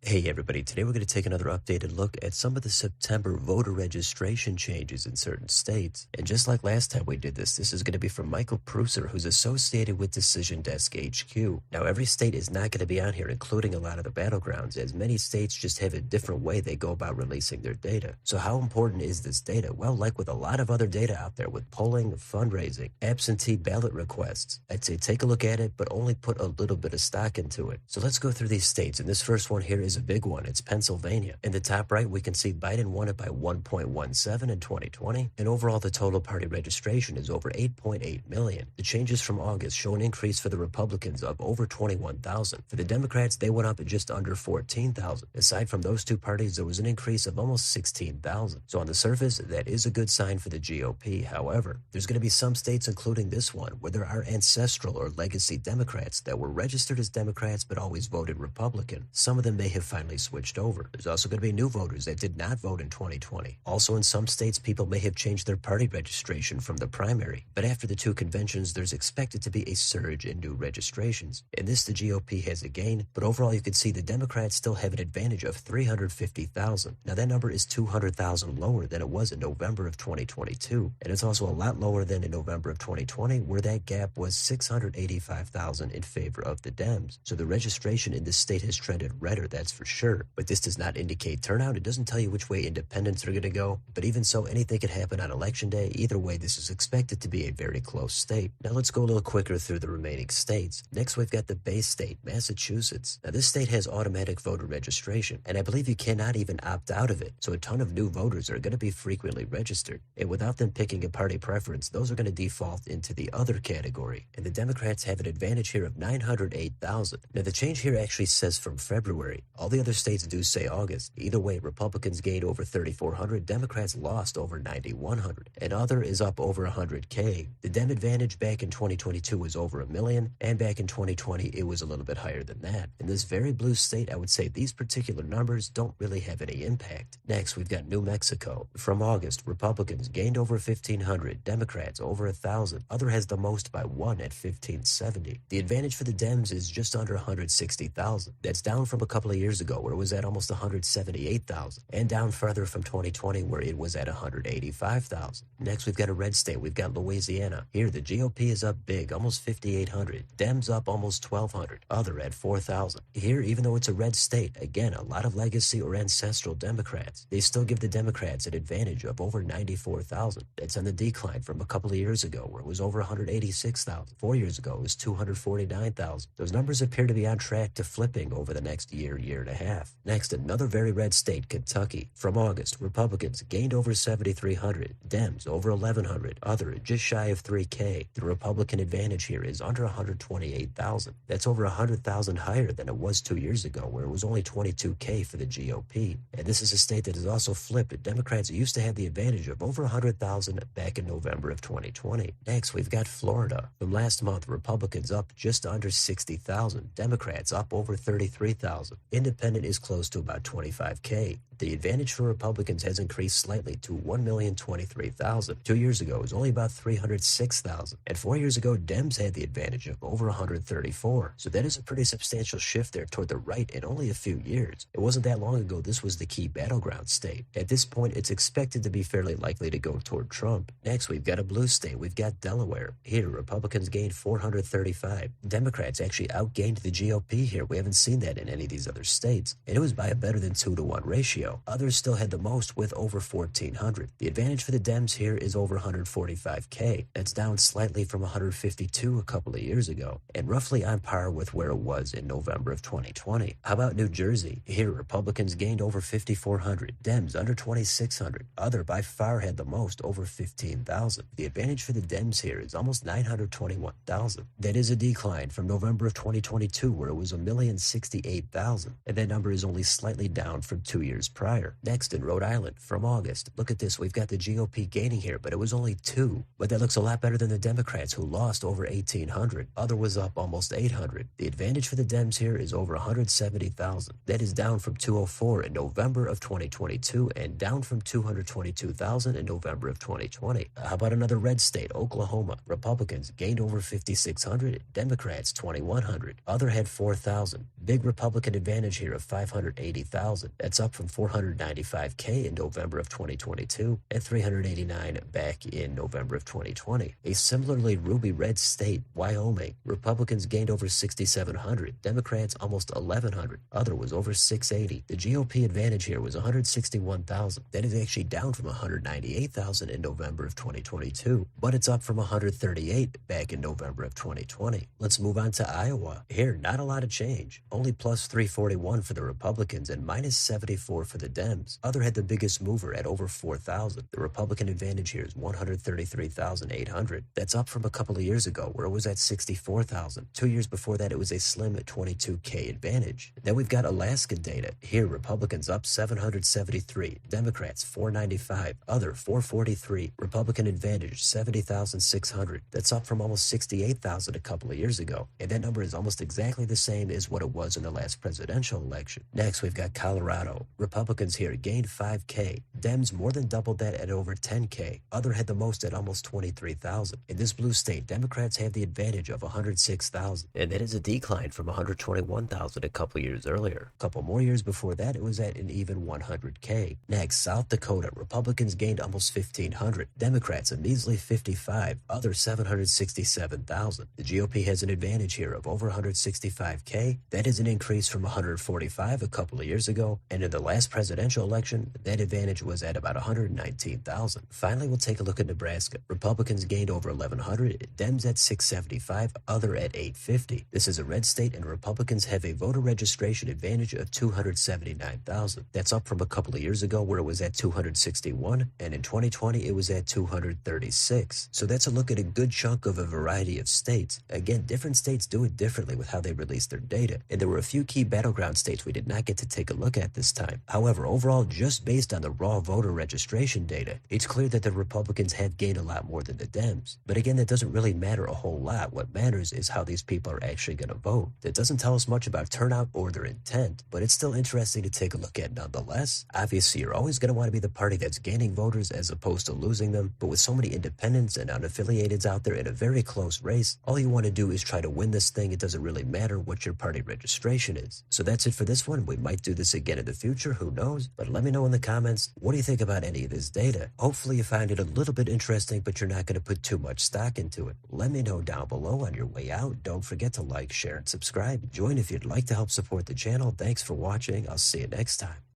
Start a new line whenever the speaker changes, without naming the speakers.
Hey everybody, today we're going to take another updated look at some of the September voter registration changes in certain states. And just like last time we did this is going to be from Michael Pruser, who's associated with Decision Desk HQ. Now every state is not going to be on here, including a lot of the battlegrounds, as many states just have a different way they go about releasing their data. So how important is this data? Well, like with a lot of other data out there with polling, fundraising, absentee ballot requests, I'd say take a look at it, but only put a little bit of stock into it. So let's go through these states, and this first one here is a big one. It's Pennsylvania. In the top right, we can see Biden won it by 1.17 in 2020, and overall the total party registration is over 8.8 million. The changes from August show an increase for the Republicans of over 21,000. For the Democrats, they went up at just under 14,000. Aside from those two parties, there was an increase of almost 16,000. So on the surface, that is a good sign for the GOP. However, there's going to be some states, including this one, where there are ancestral or legacy Democrats that were registered as Democrats but always voted Republican. Some of them may have finally switched over. There's also going to be new voters that did not vote in 2020. Also, in some states, people may have changed their party registration from the primary. But after the two conventions, there's expected to be a surge in new registrations. In this, the GOP has a gain, but overall you can see the Democrats still have an advantage of 350,000. Now that number is 200,000 lower than it was in November of 2022. And it's also a lot lower than in November of 2020, where that gap was 685,000 in favor of the Dems. So the registration in this state has trended redder, that's for sure. But this does not indicate turnout. It doesn't tell you which way independents are going to go. But even so, anything could happen on election day. Either way, this is expected to be a very close state. Now let's go a little quicker through the remaining states. Next, we've got the base state, Massachusetts. Now this state has automatic voter registration, and I believe you cannot even opt out of it. So a ton of new voters are going to be frequently registered. And without them picking a party preference, those are going to default into the other category. And the Democrats have an advantage here of 908,000. Now the change here actually says from February. All the other states do say August. Either way, Republicans gained over 3,400, Democrats lost over 9,100, and other is up over 100K. The Dem advantage back in 2022 was over 1 million, and back in 2020 it was a little bit higher than that. In this very blue state, I would say these particular numbers don't really have any impact. Next, we've got New Mexico. From August, Republicans gained over 1,500, Democrats over 1,000. Other has the most by 1 at 1,570. The advantage for the Dems is just under 160,000. That's down from a couple of years ago where it was at almost 178,000, and down further from 2020 where it was at 185,000. Next, we've got a red state. We've got Louisiana. Here, the GOP is up big, almost 5,800. Dems up almost 1,200. Other at 4,000. Here, even though it's a red state, again, a lot of legacy or ancestral Democrats. They still give the Democrats an advantage of over 94,000. That's on the decline from a couple of years ago where it was over 186,000. 4 years ago, it was 249,000. Those numbers appear to be on track to flipping over the next year and a half. Next, another very red state, Kentucky. From August, Republicans gained over 7,300, Dems over 1,100, other just shy of 3K. The Republican advantage here is under 128,000. That's over 100,000 higher than it was 2 years ago, where it was only 22K for the GOP. And this is a state that has also flipped. Democrats used to have the advantage of over 100,000 back in November of 2020. Next, we've got Florida. From last month, Republicans up just under 60,000, Democrats up over 33,000. Independent is close to about 25K. The advantage for Republicans has increased slightly to 1,023,000. 2 years ago, it was only about 306,000. And 4 years ago, Dems had the advantage of over 134. So that is a pretty substantial shift there toward the right in only a few years. It wasn't that long ago this was the key battleground state. At this point, it's expected to be fairly likely to go toward Trump. Next, we've got a blue state. We've got Delaware. Here, Republicans gained 435. Democrats actually outgained the GOP here. We haven't seen that in any of these other states. And it was by a better than 2-to-1 ratio. Others still had the most with over 1,400. The advantage for the Dems here is over 145K. That's down slightly from 152 a couple of years ago, and roughly on par with where it was in November of 2020. How about New Jersey? Here, Republicans gained over 5,400. Dems under 2,600. Other by far had the most, over 15,000. The advantage for the Dems here is almost 921,000. That is a decline from November of 2022 where it was 1,068,000. And that number is only slightly down from 2 years prior. Next, in Rhode Island, from August, look at this. We've got the GOP gaining here, but it was only 2. But that looks a lot better than the Democrats, who lost over 1,800. Other was up almost 800. The advantage for the Dems here is over 170,000. That is down from 204 in November of 2022 and down from 222,000 in November of 2020. How about another red state, Oklahoma? Republicans gained over 5,600. Democrats 2,100. Other had 4,000. Big Republican advantage advantage here of 580,000. That's up from 495K in November of 2022 and 389 back in November of 2020. A similarly ruby red state, Wyoming, Republicans gained over 6,700, Democrats almost 1,100. Other was over 680. The GOP advantage here was 161,000. That is actually down from 198,000 in November of 2022, but it's up from 138 back in November of 2020. Let's move on to Iowa. Here, not a lot of change. Only plus 341 for the Republicans and minus 74 for the Dems. Other had the biggest mover at over 4,000. The Republican advantage here is 133,800. That's up from a couple of years ago where it was at 64,000. 2 years before that, it was a slim 22K advantage. Then we've got Alaska data. Here, Republicans up 773, Democrats 495, other 443. Republican advantage 70,600. That's up from almost 68,000 a couple of years ago. And that number is almost exactly the same as what it was in the last presidential election. Next, we've got Colorado. Republicans here gained 5K. Dems more than doubled that at over 10K. Other had the most at almost 23,000. In this blue state, Democrats have the advantage of 106,000. And that is a decline from 121,000 a couple years earlier. A couple more years before that, it was at an even 100K. Next, South Dakota. Republicans gained almost 1,500. Democrats a measly 55. Other 767,000. The GOP has an advantage here of over 165K. That is an increase from 145 a couple of years ago. And in the last presidential election, that advantage was at about 119,000. Finally, we'll take a look at Nebraska. Republicans gained over 1,100. Dems at 675. Other at 850. This is a red state and Republicans have a voter registration advantage of 279,000. That's up from a couple of years ago where it was at 261. And in 2020, it was at 236. So that's a look at a good chunk of a variety of states. Again, different states do it differently with how they release their data. And there were a few key battleground states we did not get to take a look at this time. However, overall, just based on the raw voter registration data, it's clear that the Republicans have gained a lot more than the Dems. But again, that doesn't really matter a whole lot. What matters is how these people are actually going to vote. That doesn't tell us much about turnout or their intent, but it's still interesting to take a look at nonetheless. Obviously, you're always going to want to be the party that's gaining voters as opposed to losing them, but with so many independents and unaffiliateds out there in a very close race, all you want to do is try to win this thing. It doesn't really matter what your party registration is. So that's it for this one. We might do this again in the future, who knows? But let me know in the comments, what do you think about any of this data? Hopefully you find it a little bit interesting, but you're not going to put too much stock into it. Let me know down below on your way out. Don't forget to like, share, and subscribe. Join if you'd like to help support the channel. Thanks for watching. I'll see you next time.